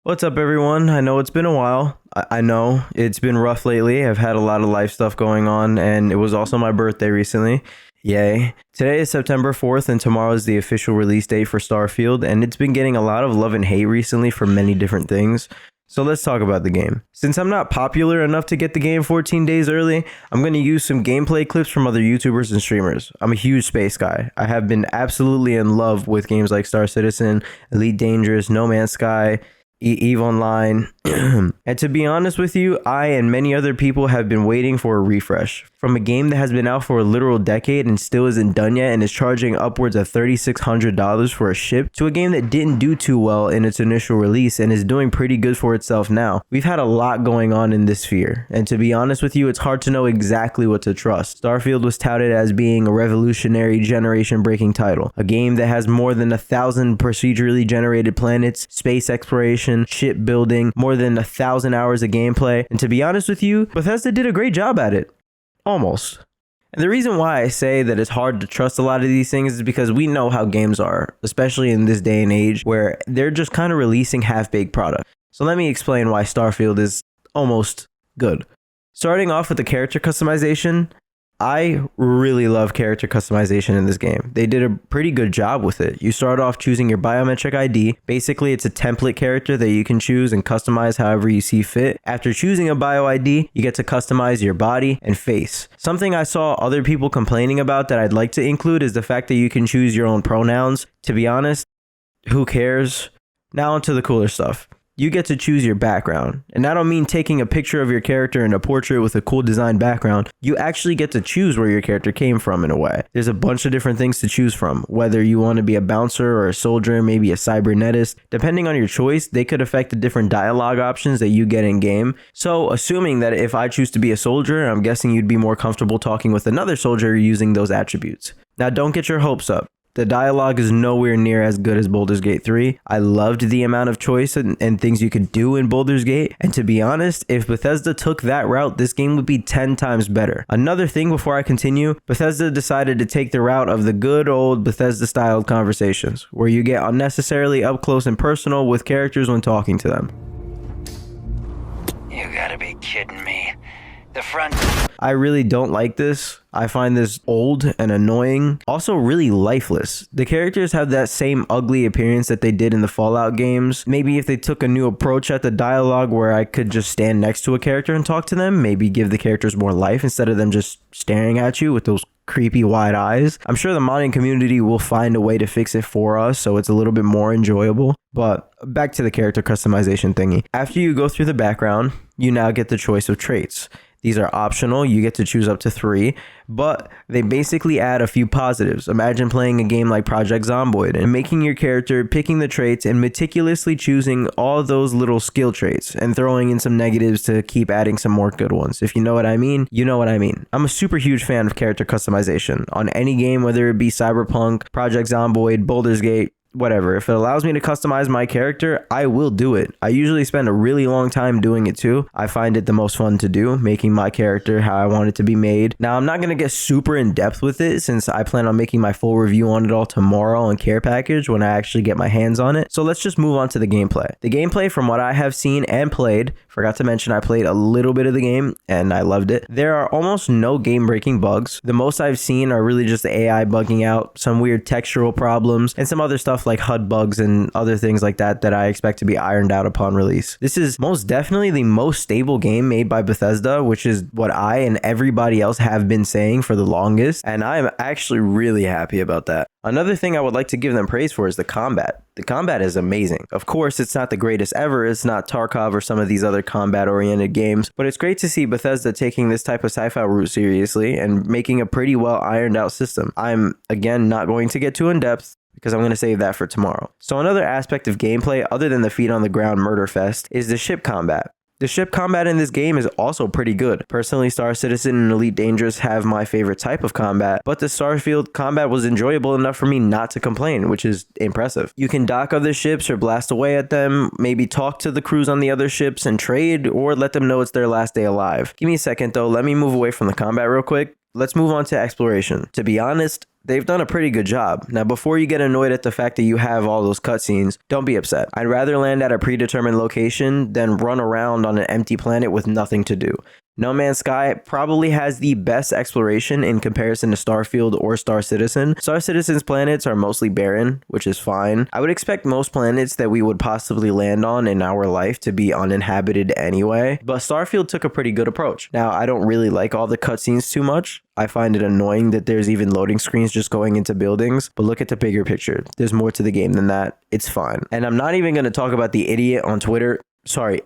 What's up, everyone? I know it's been a while. I know it's been rough lately. I've had a lot of life stuff going on, and it was also my birthday recently. Yay. Today is September 4th, and tomorrow is the official release date for Starfield, and it's been getting a lot of love and hate recently for many different things. So let's talk about the game. Since I'm not popular enough to get the game 14 days early, I'm going to use some gameplay clips from other YouTubers and streamers. I'm a huge space guy. I have been absolutely in love with games like Star Citizen, Elite Dangerous, No Man's Sky, EVE Online. And to be honest with you, I and many other people have been waiting for a refresh. From a game that has been out for a literal decade and still isn't done yet and is charging upwards of $3,600 for a ship, to a game that didn't do too well in its initial release and is doing pretty good for itself now. We've had a lot going on in this sphere, and to be honest with you, it's hard to know exactly what to trust. Starfield was touted as being a revolutionary, generation-breaking title, a game that has more than 1,000 procedurally generated planets, space exploration, ship building, more than 1,000 hours of gameplay, and to be honest with you, Bethesda did a great job at it. Almost. And the reason why I say that it's hard to trust a lot of these things is because we know how games are, especially in this day and age where they're just kind of releasing half-baked products. So let me explain why Starfield is almost good. Starting off with the character customization, I really love character customization in this game. They did a pretty good job with it. You start off choosing your biometric ID. Basically, it's a template character that you can choose and customize however you see fit. After choosing a bio ID, you get to customize your body and face. Something I saw other people complaining about that I'd like to include is the fact that you can choose your own pronouns. To be honest, who cares? Now onto the cooler stuff. You get to choose your background. And I don't mean taking a picture of your character in a portrait with a cool design background. You actually get to choose where your character came from in a way. There's a bunch of different things to choose from, whether you want to be a bouncer or a soldier, maybe a cybernetist. Depending on your choice, they could affect the different dialogue options that you get in game. So assuming that if I choose to be a soldier, I'm guessing you'd be more comfortable talking with another soldier using those attributes. Now don't get your hopes up. The dialogue is nowhere near as good as Baldur's Gate 3. I loved the amount of choice and things you could do in Baldur's Gate. And to be honest, if Bethesda took that route, this game would be 10 times better. Another thing before I continue, Bethesda decided to take the route of the good old Bethesda-styled conversations, where you get unnecessarily up close and personal with characters when talking to them. You gotta be kidding me. The front... I really don't like this. I find this old and annoying. Also really lifeless. The characters have that same ugly appearance that they did in the Fallout games. Maybe if they took a new approach at the dialogue where I could just stand next to a character and talk to them, maybe give the characters more life instead of them just staring at you with those creepy wide eyes. I'm sure the modding community will find a way to fix it for us so it's a little bit more enjoyable. But back to the character customization thingy. After you go through the background, you now get the choice of traits. These are optional. You get to choose up to 3, but they basically add a few positives. Imagine playing a game like Project Zomboid and making your character, picking the traits, and meticulously choosing all those little skill traits and throwing in some negatives to keep adding some more good ones. If you know what I mean, you know what I mean. I'm a super huge fan of character customization on any game, whether it be Cyberpunk, Project Zomboid, Baldur's Gate, whatever. If it allows me to customize my character, I will do it. I usually spend a really long time doing it too. I find it the most fun to do, making my character how I want it to be made. Now, I'm not going to get super in depth with it since I plan on making my full review on it all tomorrow on CarePackage when I actually get my hands on it. So let's just move on to the gameplay. The gameplay, from what I have seen and played, forgot to mention I played a little bit of the game and I loved it. There are almost no game-breaking bugs. The most I've seen are really just the AI bugging out, some weird textural problems, and some other stuff like HUD bugs and other things like that that I expect to be ironed out upon release. This is most definitely the most stable game made by Bethesda, which is what I and everybody else have been saying for the longest, and I am actually really happy about that. Another thing I would like to give them praise for is the combat. The combat is amazing. Of course, it's not the greatest ever. It's not Tarkov or some of these other combat-oriented games, but it's great to see Bethesda taking this type of sci-fi route seriously and making a pretty well ironed out system. I'm, again, not going to get too in-depth, because I'm going to save that for tomorrow. So another aspect of gameplay other than the feet on the ground murder fest is the ship combat. The ship combat in this game is also pretty good. Personally, Star Citizen and Elite Dangerous have my favorite type of combat, but the Starfield combat was enjoyable enough for me not to complain, which is impressive. You can dock other ships or blast away at them, maybe talk to the crews on the other ships and trade, or let them know it's their last day alive. Give me a second though, let me move away from the combat real quick. Let's move on to exploration. To be honest, they've done a pretty good job. Now, before you get annoyed at the fact that you have all those cutscenes, don't be upset. I'd rather land at a predetermined location than run around on an empty planet with nothing to do. No Man's Sky probably has the best exploration in comparison to Starfield or Star Citizen. Star Citizen's planets are mostly barren, which is fine. I would expect most planets that we would possibly land on in our life to be uninhabited anyway, but Starfield took a pretty good approach. Now, I don't really like all the cutscenes too much. I find it annoying that there's even loading screens just going into buildings, but look at the bigger picture. There's more to the game than that. It's fine. And I'm not even going to talk about the idiot on Twitter,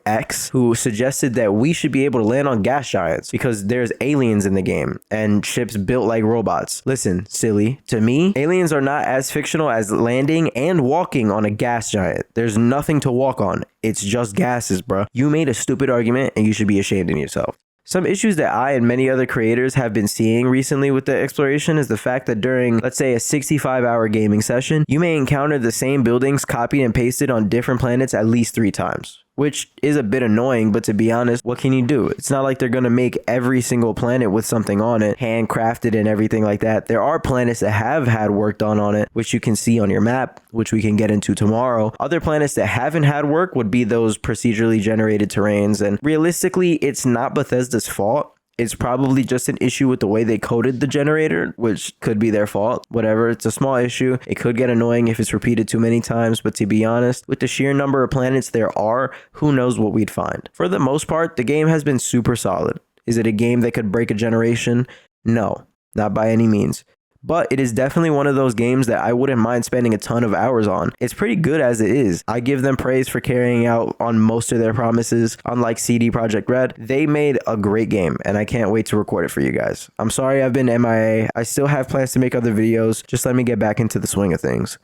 X, who suggested that we should be able to land on gas giants because there's aliens in the game and ships built like robots. Listen, silly. To me, aliens are not as fictional as landing and walking on a gas giant. There's nothing to walk on. It's just gases, bruh. You made a stupid argument and you should be ashamed of yourself. Some issues that I and many other creators have been seeing recently with the exploration is the fact that during, let's say, a 65-hour gaming session, you may encounter the same buildings copied and pasted on different planets at least 3 times. Which is a bit annoying, but to be honest, what can you do? It's not like they're going to make every single planet with something on it, handcrafted and everything like that. There are planets that have had work done on it, which you can see on your map, which we can get into tomorrow. Other planets that haven't had work would be those procedurally generated terrains, and realistically, it's not Bethesda's fault. It's probably just an issue with the way they coded the generator, which could be their fault. Whatever, it's a small issue. It could get annoying if it's repeated too many times, but to be honest, with the sheer number of planets there are, who knows what we'd find. For the most part, the game has been super solid. Is it a game that could break a generation? No, not by any means. But it is definitely one of those games that I wouldn't mind spending a ton of hours on. It's pretty good as it is. I give them praise for carrying out on most of their promises. Unlike CD Projekt Red, they made a great game and I can't wait to record it for you guys. I'm sorry I've been MIA. I still have plans to make other videos. Just let me get back into the swing of things.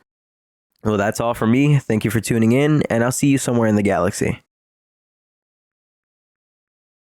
Well, that's all for me. Thank you for tuning in and I'll see you somewhere in the galaxy.